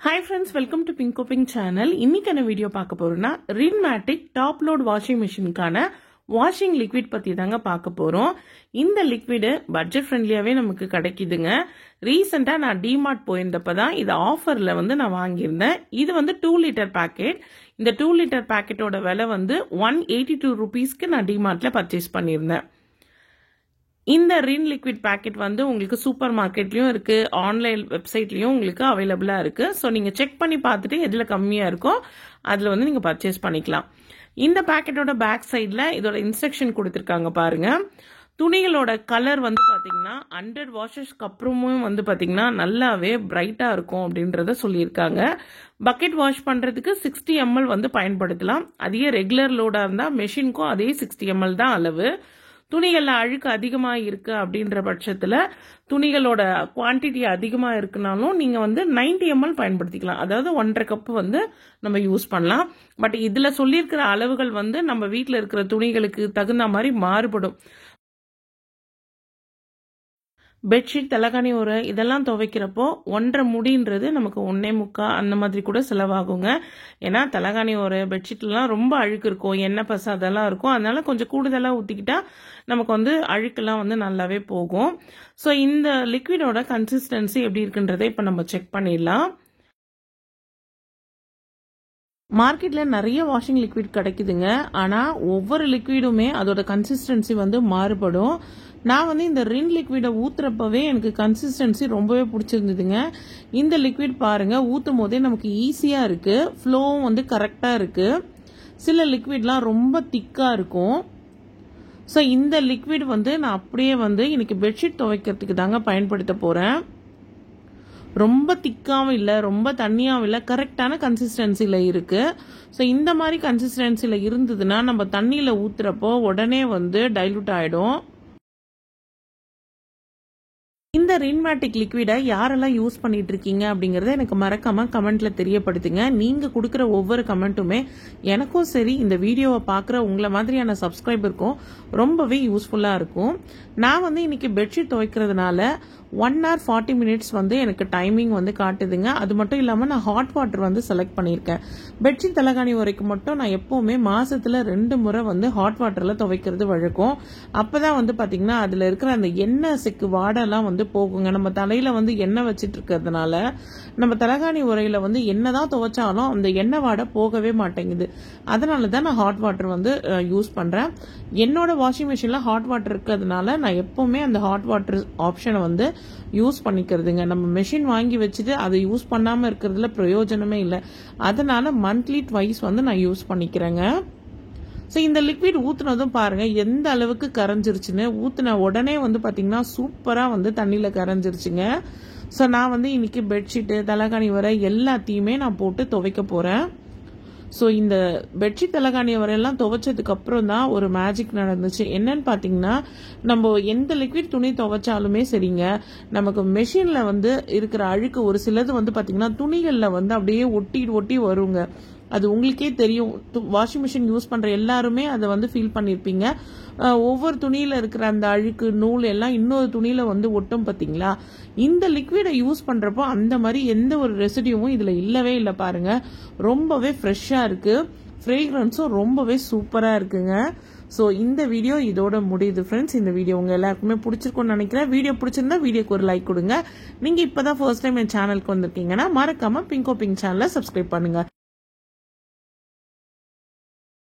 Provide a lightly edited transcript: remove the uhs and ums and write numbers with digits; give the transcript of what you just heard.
Hi friends, welcome to Pinko Pink channel. இன்னைக்கான video பார்க்க போறோம்னா Rinmatic டாப் லோட் வாஷிங் மிஷினுக்கான வாஷிங் லிக்விட் பத்தி தாங்க பார்க்க போறோம். இந்த லிக்விட் பட்ஜெட் ஃப்ரெண்ட்லியாவே நமக்கு கிடைக்குதுங்க. ரீசெண்டா நான் டிமார்ட் போயிருந்தப்ப தான் இது ஆஃபர்ல நான் வாங்கியிருந்தேன். இது 2 லிட்டர் பாக்கெட். இந்த 2 லிட்டர் பாக்கெட்டோட விலை 182 ரூபீஸ்க்கு நான் டிமார்ட்ல பர்ச்சேஸ் பண்ணியிருந்தேன். இந்த ரின் லிக்விட் பாக்கெட் உங்களுக்கு சூப்பர் மார்க்கெட்லயும் இருக்கு, ஆன்லைன் வெப்சைட்லயும் உங்களுக்கு அவைலபிளா இருக்கு. ஸோ நீங்க செக் பண்ணி பார்த்துட்டு எதுல கம்மியா இருக்கோ அதுல நீங்க பர்ச்சேஸ் பண்ணிக்கலாம். இந்த பாக்கெட்டோட பேக் சைட்ல இதோட இன்ஸ்ட்ரக்ஷன் கொடுத்திருக்காங்க பாருங்க. துணிகளோட கலர் பாத்தீங்கன்னா 100 வாஷஸ்க்கு அப்புறமும் பாத்தீங்கன்னா நல்லாவே பிரைட்டா இருக்கும் அப்படின்றத சொல்லியிருக்காங்க. பக்கெட் வாஷ் பண்றதுக்கு 60 ml பயன்படுத்தலாம். அதே ரெகுலர் லோடா இருந்தா மெஷினுக்கும் அதே 60 ml தான் அளவு. துணிகள்ல அழுக்கு அதிகமா இருக்கு அப்படின்ற பட்சத்துல துணிகளோட குவான்டிட்டி அதிகமா இருக்குனாலும் நீங்க 90 ml பயன்படுத்திக்கலாம். அதாவது 1.5 கப் நம்ம யூஸ் பண்ணலாம். பட் இதுல சொல்லியிருக்கிற அளவுகள் நம்ம வீட்டுல இருக்கிற துணிகளுக்கு தகுந்த மாதிரி மாறுபடும். பெட்ஷீட், தலகாணி உரை இதெல்லாம் துவைக்கிறப்போ 1.5 முடின்றது நமக்கு 1.25 அந்த மாதிரி கூட செலவாகுங்க. ஏன்னா தலகாணி உரை பெட்ஷீட்லாம் ரொம்ப அழுக்கு இருக்கும், எண்ணெய் பசை அதெல்லாம் இருக்கும். அதனால கொஞ்சம் கூடுதலாக ஊற்றிக்கிட்டா நமக்கு அழுக்கெல்லாம் நல்லாவே போகும். ஸோ இந்த லிக்விடோட கன்சிஸ்டன்சி எப்படி இருக்குன்றதை இப்போ நம்ம செக் பண்ணிடலாம். மார்க்கெட்ல நிறைய வாஷிங் லிக்விட் கிடைக்குதுங்க. ஆனா ஒவ்வொரு லிக்விடுமே அதோட கன்சிஸ்டன்சி மாறுபடும். நான் இந்த ரின் லிக்விடை ஊத்துறப்பவே எனக்கு கன்சிஸ்டன்சி ரொம்பவே பிடிச்சிருந்ததுங்க. இந்த லிக்விட் பாருங்க, ஊத்தும் போதே நமக்கு ஈஸியா இருக்கு, ஃப்ளோவும் கரெக்டா இருக்கு. சில லிக்விட்லாம் ரொம்ப திக்கா இருக்கும். ஸோ இந்த லிக்விட் நான் அப்படியே இன்னைக்கு பெட்ஷீட் துவைக்கிறதுக்கு தாங்க பயன்படுத்த போறேன். ரொம்ப திக்காவும் இல்லை, ரொம்ப தண்ணியாவும் இல்லை, கரெக்டான கன்சிஸ்டன்சில இருக்கு. ஸோ இந்த மாதிரி கன்சிஸ்டன்சில இருந்ததுன்னா நம்ம தண்ணியில ஊத்துறப்போ உடனே டைலூட் ஆயிடும். இந்த ரின்மேட்டிக் லிக்விடை யாரெல்லாம் யூஸ் பண்ணிட்டு இருக்கீங்க அப்படிங்கறத எனக்கு மறக்காம கமெண்ட்ல தெரியப்படுத்துங்க. நீங்க கொடுக்குற ஒவ்வொரு கமெண்ட்டுமே எனக்கும் சரி இந்த வீடியோவை பார்க்குற உங்களை மாதிரியான சப்ஸ்கிரைபருக்கும் ரொம்பவே யூஸ்ஃபுல்லா இருக்கும். நான் இன்னைக்கு பெட்ஷீட் துவைக்கிறதுனால 1 hour 40 minutes எனக்கு டைமிங் காட்டுதுங்க. அது மட்டும் இல்லாம நான் ஹாட் வாட்டர் செலக்ட் பண்ணியிருக்கேன். பெட்ஷீட் தலகாணி வரைக்கும் மட்டும் நான் எப்பவுமே மாசத்துல 2 முறை ஹாட் வாட்டர்ல துவைக்கிறது வழக்கம். அப்பதான் பாத்தீங்கன்னா அதுல இருக்கிற அந்த எண்ணெய் செக்கு வாடெல்லாம் போகுங்க. நம்ம தலையில எண்ணெய் வச்சிட்டு இருக்கிறதுனால நம்ம தலகாணி உரையில என்னதான் துவைச்சாலும் அந்த எண்ணெய் வாடை போகவே மாட்டேங்குது. அதனாலதான் நான் ஹாட் வாட்டர் யூஸ் பண்றேன். என்னோட வாஷிங் மிஷின்ல ஹாட் வாட்டர் இருக்கிறதுனால நான் எப்பவுமே அந்த ஹாட் வாட்டர் ஆப்ஷனை யூஸ் பண்ணிக்கிறதுங்க. நம்ம மெஷின் வாங்கி வச்சுட்டு அதை யூஸ் பண்ணாம இருக்கிறதுல பிரயோஜனமே இல்லை. அதனால மந்த்லி ட்வைஸ் நான் யூஸ் பண்ணிக்கிறேங்க. ஸோ இந்த லிக்விட் ஊத்துனதும் பாருங்க எந்த அளவுக்கு கரைஞ்சிருச்சுன்னு. ஊத்துன உடனே பாத்தீங்கன்னா சூப்பரா தண்ணியில கரைஞ்சிருச்சுங்க. ஸோ நான் இன்னைக்கு பெட்ஷீட்டு தலகாணி வரை எல்லாத்தையுமே நான் போட்டு துவைக்க போறேன். ஸோ இந்த பெட்ஷீட் தலகாணி வரையெல்லாம் துவைச்சதுக்கு அப்புறம் தான் ஒரு மேஜிக் நடந்துச்சு. என்னன்னு பாத்தீங்கன்னா நம்ம எந்த லிக்விட் துணி துவைச்சாலுமே சரிங்க, நமக்கு மெஷின்ல இருக்கிற அழுக்கு ஒரு சிலது பாத்தீங்கன்னா துணிகள்ல அப்படியே ஒட்டி ஒட்டி வருங்க. அது உங்களுக்கே தெரியும். வாஷிங் மிஷின் யூஸ் பண்ற எல்லாருமே அதை ஃபீல் பண்ணிருப்பீங்க. ஒவ்வொரு துணியில இருக்கிற அந்த அழுக்கு நூல் எல்லாம் இன்னொரு துணியில ஒட்டும் பாத்தீங்களா. இந்த லிக்விடை யூஸ் பண்றப்போ அந்த மாதிரி எந்த ஒரு ரெசிடியூவும் இதுல இல்லவே இல்லை பாருங்க. ரொம்பவே ஃப்ரெஷ்ஷா இருக்கு, ஃப்ரேக்ரன்ஸும் ரொம்பவே சூப்பரா இருக்குங்க. ஸோ இந்த வீடியோ இதோட முடியுது ஃப்ரெண்ட்ஸ். இந்த வீடியோ உங்க எல்லாருக்குமே பிடிச்சிருக்கும்னு நினைக்கிறேன். வீடியோ பிடிச்சிருந்தா வீடியோக்கு ஒரு லைக் கொடுங்க. நீங்க இப்பதான் ஃபர்ஸ்ட் டைம் என் சேனலுக்கு வந்திருக்கீங்கன்னா மறக்காம பிங்கோ பிங்க் சேனலை சப்ஸ்கிரைப் பண்ணுங்க.